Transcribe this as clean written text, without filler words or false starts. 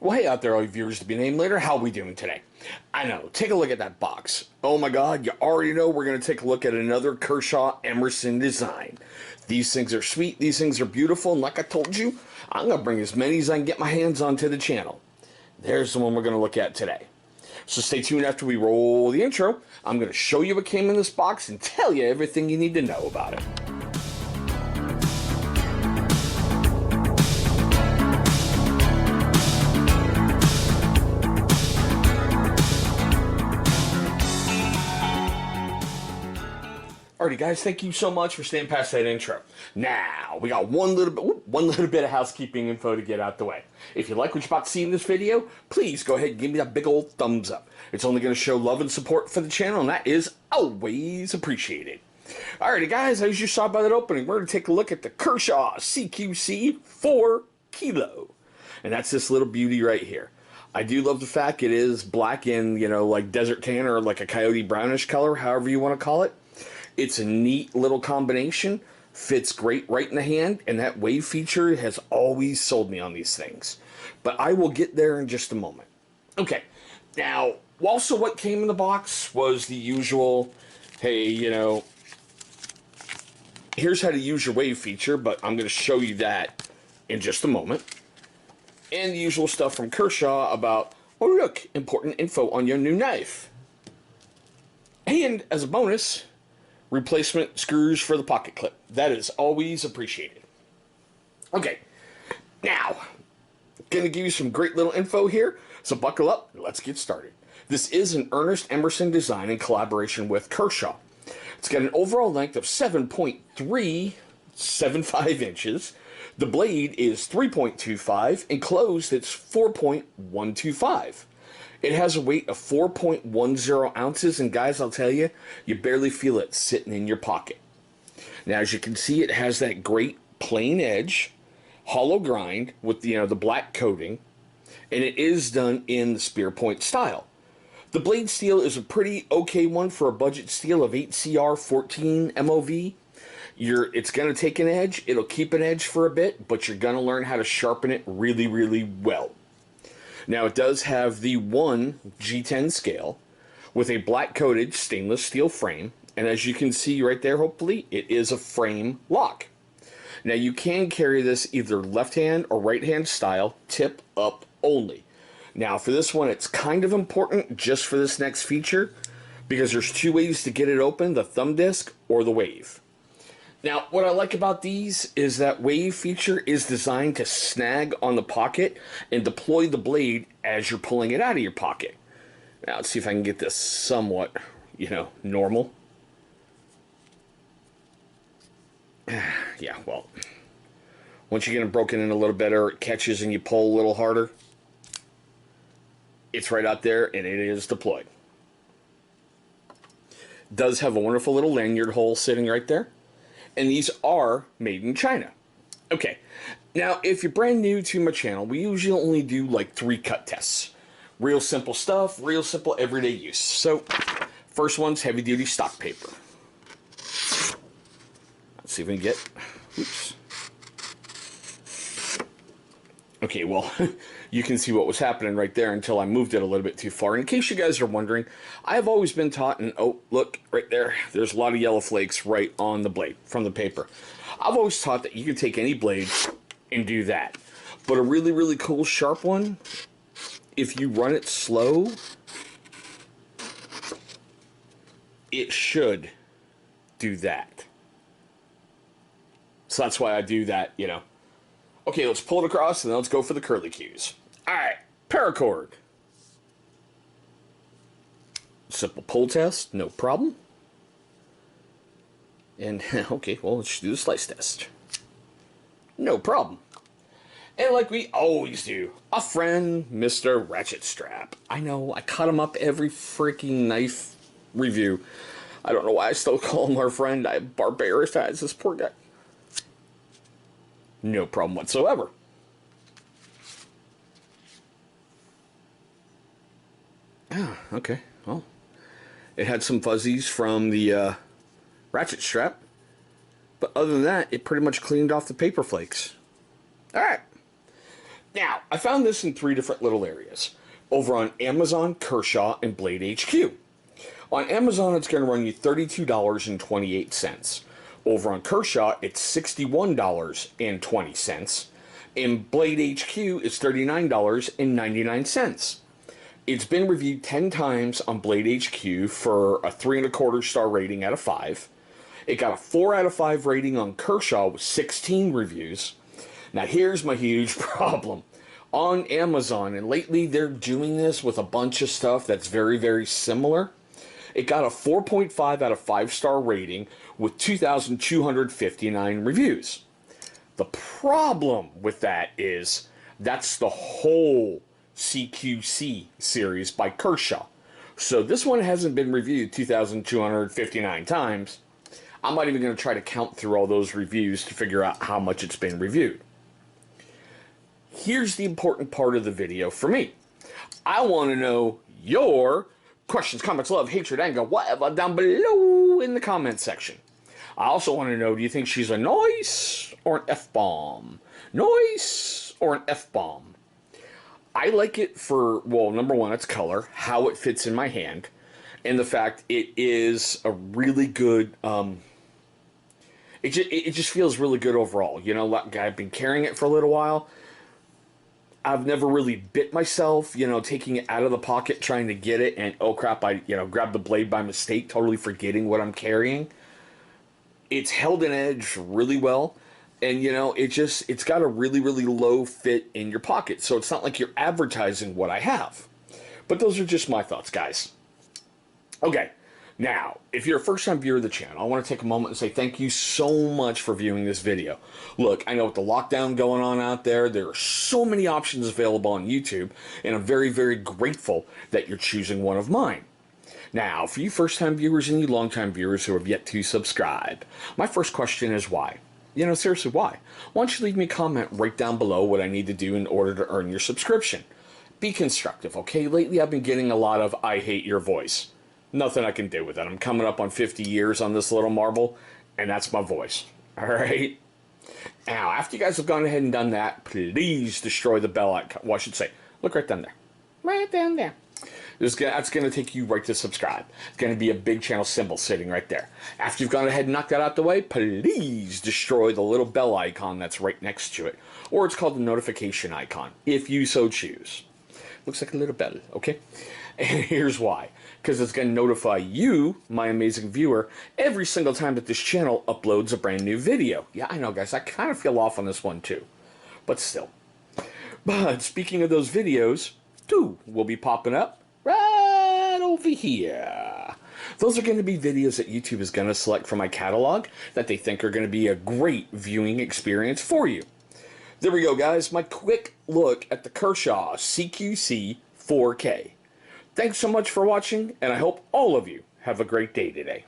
Well, hey out there, all you viewers to be named later, how we doing today? I know, take a look at that box. Oh my god, you already know we're going to take a look at another Kershaw Emmerson design. These things are sweet, these things are beautiful, and like I told you, I'm going to bring as many as I can get my hands on to the channel. There's the one we're going to look at today. So stay tuned after we roll the intro. I'm going to show you what came in this box and tell you everything you need to know about it. Alrighty guys, thank you so much for staying past that intro. Now, we got one little bit of housekeeping info to get out the way. If you like what you're about to see in this video, please go ahead and give me that big old thumbs up. It's only going to show love and support for the channel, and that is always appreciated. Alrighty guys, as you saw by that opening, we're going to take a look at the Kershaw CQC-4K. And that's this little beauty right here. I do love the fact it is black in, like desert tan or like a coyote brownish color, however you want to call it. It's a neat little combination, fits great right in the hand, and that wave feature has always sold me on these things. But I will get there in just a moment. Okay, now, also what came in the box was the usual, hey, here's how to use your wave feature, but I'm going to show you that in just a moment. And the usual stuff from Kershaw about, oh look, important info on your new knife. And as a bonus, replacement screws for the pocket clip. That is always appreciated. Okay, now, gonna give you some great little info here, so buckle up and let's get started. This is an Earnest Emmerson design in collaboration with Kershaw. It's got an overall length of 7.375 inches. The blade is 3.25, and closed it's 4.125. It has a weight of 4.10 ounces, and guys, I'll tell you, you barely feel it sitting in your pocket. Now, as you can see, it has that great plain edge, hollow grind with the black coating, and it is done in the spear point style. The blade steel is a pretty okay one for a budget steel of 8CR 14 MOV. It's going to take an edge, it'll keep an edge for a bit, but you're going to learn how to sharpen it really, really well. Now, it does have the 1 G10 scale with a black coated stainless steel frame, and as you can see right there, hopefully, it is a frame lock. Now, you can carry this either left hand or right hand style, tip up only. Now, for this one, it's kind of important just for this next feature because there's two ways to get it open, the thumb disc or the wave. Now, what I like about these is that wave feature is designed to snag on the pocket and deploy the blade as you're pulling it out of your pocket. Now, let's see if I can get this somewhat, normal. Yeah, well, once you get it broken in a little better, it catches and you pull a little harder. It's right out there and it is deployed. It does have a wonderful little lanyard hole sitting right there. And these are made in China. Okay, now if you're brand new to my channel, we usually only do like 3 cut tests. Real simple stuff, real simple everyday use. So, first one's heavy duty stock paper. Let's see if we can get, oops. Okay, well, you can see what was happening right there until I moved it a little bit too far. In case you guys are wondering, I have always been taught, and oh, look, right there, there's a lot of yellow flakes right on the blade from the paper. I've always taught that you can take any blade and do that. But a really, really cool sharp one, if you run it slow, it should do that. So that's why I do that, Okay, let's pull it across and then let's go for the curly cues. Alright, paracord. Simple pull test, no problem. And, okay, well, let's do the slice test. No problem. And like we always do, a friend, Mr. Ratchet Strap. I know, I cut him up every freaking knife review. I don't know why I still call him our friend. I barbarize this poor guy. No problem whatsoever. Ah, okay. Well, it had some fuzzies from the ratchet strap, but other than that, it pretty much cleaned off the paper flakes. All right. Now, I found this in 3 different little areas. Over on Amazon, Kershaw, and Blade HQ. On Amazon, it's going to run you $32.28. Over on Kershaw, it's $61.20. And Blade HQ is $39.99. It's been reviewed 10 times on Blade HQ for a 3.25 star rating out of 5. It got a 4 out of 5 rating on Kershaw with 16 reviews. Now here's my huge problem. On Amazon, and lately they're doing this with a bunch of stuff that's very, very similar. It got a 4.5 out of 5 star rating with 2,259 reviews. The problem with that is that's the whole CQC series by Kershaw. So this one hasn't been reviewed 2,259 times. I'm not even going to try to count through all those reviews to figure out how much it's been reviewed. Here's the important part of the video for me. I want to know your questions, comments, love, hatred, anger, whatever, down below in the comment section. I also want to know, do you think she's a nice or an F-bomb? Nice or an F-bomb? I like it for, well, number one, its color, how it fits in my hand, and the fact it is a really good, it just feels really good overall. You know, I've been carrying it for a little while. I've never really bit myself, you know, taking it out of the pocket, trying to get it, and oh crap, I, you know, grabbed the blade by mistake, totally forgetting what I'm carrying. It's held an edge really well. And, you know, it's got a really, really low fit in your pocket. So it's not like you're advertising what I have. But those are just my thoughts, guys. Okay. Now, if you're a first-time viewer of the channel, I want to take a moment and say thank you so much for viewing this video. Look, I know with the lockdown going on out there, there are so many options available on YouTube. And I'm very, very grateful that you're choosing one of mine. Now, for you first-time viewers and you long-time viewers who have yet to subscribe, my first question is why? You know, seriously, why? Why don't you leave me a comment right down below what I need to do in order to earn your subscription? Be constructive, okay? Lately, I've been getting a lot of, I hate your voice. Nothing I can do with that. I'm coming up on 50 years on this little marble, and that's my voice, all right? Now, after you guys have gone ahead and done that, please destroy the bell icon. Well, I should say, look right down there. Right down there. That's going to take you right to subscribe. It's going to be a big channel symbol sitting right there. After you've gone ahead and knocked that out the way, please destroy the little bell icon that's right next to it. Or it's called the notification icon, if you so choose. Looks like a little bell, okay? And here's why. Because it's going to notify you, my amazing viewer, every single time that this channel uploads a brand new video. Yeah, I know, guys. I kind of feel off on this one, too. But still. But speaking of those videos, 2 will be popping up right over here. Those are going to be videos that YouTube is going to select from my catalog that they think are going to be a great viewing experience for you. There we go, guys. My quick look at the Kershaw CQC-4K. Thanks so much for watching, and I hope all of you have a great day today.